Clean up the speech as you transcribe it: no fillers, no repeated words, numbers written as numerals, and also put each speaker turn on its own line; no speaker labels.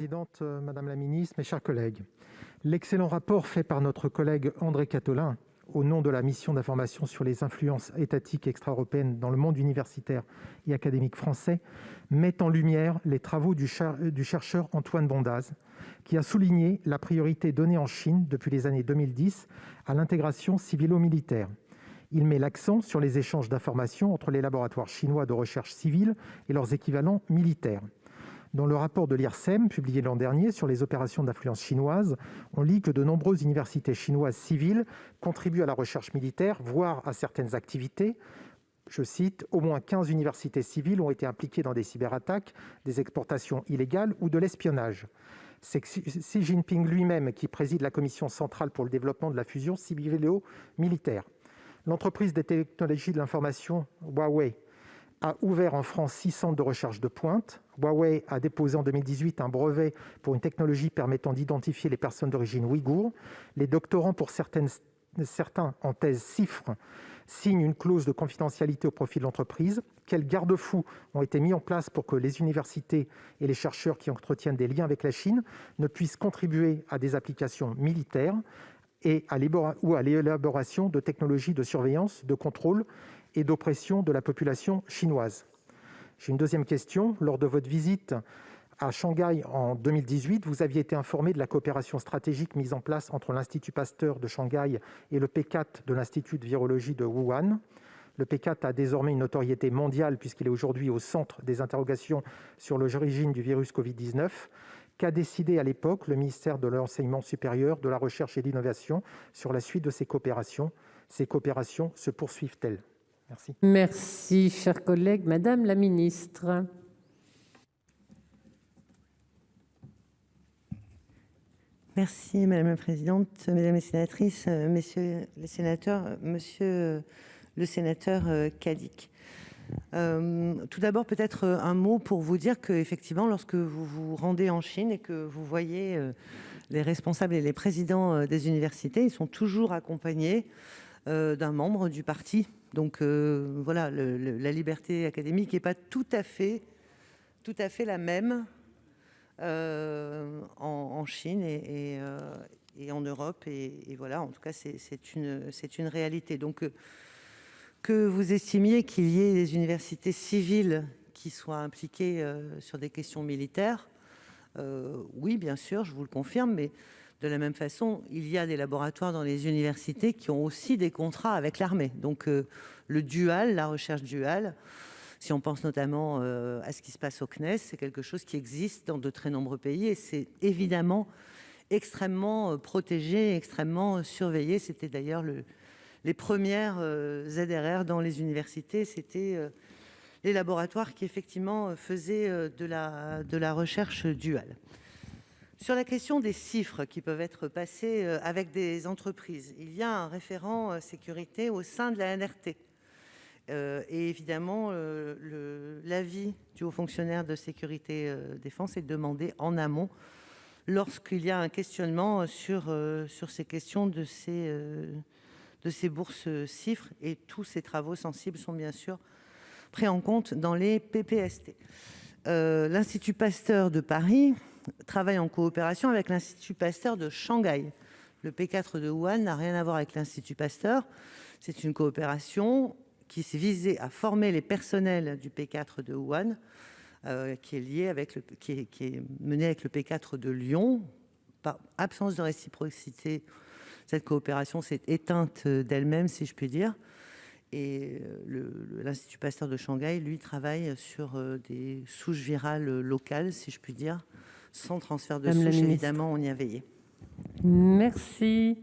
Présidente, Madame la Ministre, mes chers collègues, l'excellent rapport fait par notre collègue André Catelin au nom de la mission d'information sur les influences étatiques extra-européennes dans le monde universitaire et académique français met en lumière les travaux du chercheur Antoine Bondaz, qui a souligné la priorité donnée en Chine depuis les années 2010 à l'intégration civilo-militaire. Il met l'accent sur les échanges d'informations entre les laboratoires chinois de recherche civile et leurs équivalents militaires. Dans le rapport de l'IRSEM, publié l'an dernier sur les opérations d'influence chinoise, on lit que de nombreuses universités chinoises civiles contribuent à la recherche militaire, voire à certaines activités. Je cite, « Au moins 15 universités civiles ont été impliquées dans des cyberattaques, des exportations illégales ou de l'espionnage. » C'est Xi Jinping lui-même qui préside la Commission centrale pour le développement de la fusion civilo-militaire. L'entreprise des technologies de l'information Huawei a ouvert en France 6 centres de recherche de pointe. Huawei a déposé en 2018 un brevet pour une technologie permettant d'identifier les personnes d'origine ouïghour. Les doctorants, pour certains en thèse CIFRE, signent une clause de confidentialité au profit de l'entreprise. Quels garde-fous ont été mis en place pour que les universités et les chercheurs qui entretiennent des liens avec la Chine ne puissent contribuer à des applications militaires ou à l'élaboration de technologies de surveillance, de contrôle et d'oppression de la population chinoise? J'ai une deuxième question. Lors de votre visite à Shanghai en 2018, vous aviez été informé de la coopération stratégique mise en place entre l'Institut Pasteur de Shanghai et le P4 de l'Institut de virologie de Wuhan. Le P4 a désormais une notoriété mondiale puisqu'il est aujourd'hui au centre des interrogations sur l'origine du virus Covid-19. Qu'a décidé à l'époque le ministère de l'Enseignement supérieur, de la Recherche et de l'Innovation sur la suite de ces coopérations? Ces coopérations se poursuivent-elles? Merci.
Merci, cher collègue. Madame la ministre.
Merci Madame la Présidente, Mesdames les sénatrices, Messieurs les sénateurs, Monsieur le sénateur Cadic. Tout d'abord, peut-être un mot pour vous dire qu'effectivement, lorsque vous vous rendez en Chine et que vous voyez les responsables et les présidents des universités, ils sont toujours accompagnés d'un membre du parti. Donc voilà, la liberté académique n'est pas tout à fait la même en Chine et en Europe. Et voilà, en tout cas, c'est une réalité. Donc que vous estimiez qu'il y ait des universités civiles qui soient impliquées sur des questions militaires, oui, bien sûr, je vous le confirme, mais de la même façon, il y a des laboratoires dans les universités qui ont aussi des contrats avec l'armée. Donc le dual, la recherche duale, si on pense notamment à ce qui se passe au CNES, c'est quelque chose qui existe dans de très nombreux pays et c'est évidemment extrêmement protégé, extrêmement surveillé. C'était d'ailleurs les premières ZRR dans les universités, c'était les laboratoires qui effectivement faisaient de la recherche duale. Sur la question des chiffres qui peuvent être passés avec des entreprises, il y a un référent sécurité au sein de la NRT. Et évidemment, l'avis du haut fonctionnaire de sécurité défense est demandé en amont lorsqu'il y a un questionnement sur ces questions de ces bourses chiffres. Et tous ces travaux sensibles sont bien sûr pris en compte dans les PPST. L'Institut Pasteur de Paris travaille en coopération avec l'Institut Pasteur de Shanghai. Le P4 de Wuhan n'a rien à voir avec l'Institut Pasteur. C'est une coopération qui s'est visée à former les personnels du P4 de Wuhan, qui est menée avec le P4 de Lyon. Par absence de réciprocité, cette coopération s'est éteinte d'elle-même, si je puis dire. Et l'Institut Pasteur de Shanghai, lui, travaille sur des souches virales locales, si je puis dire, sans transfert de souche, évidemment, on y a veillé.
Merci.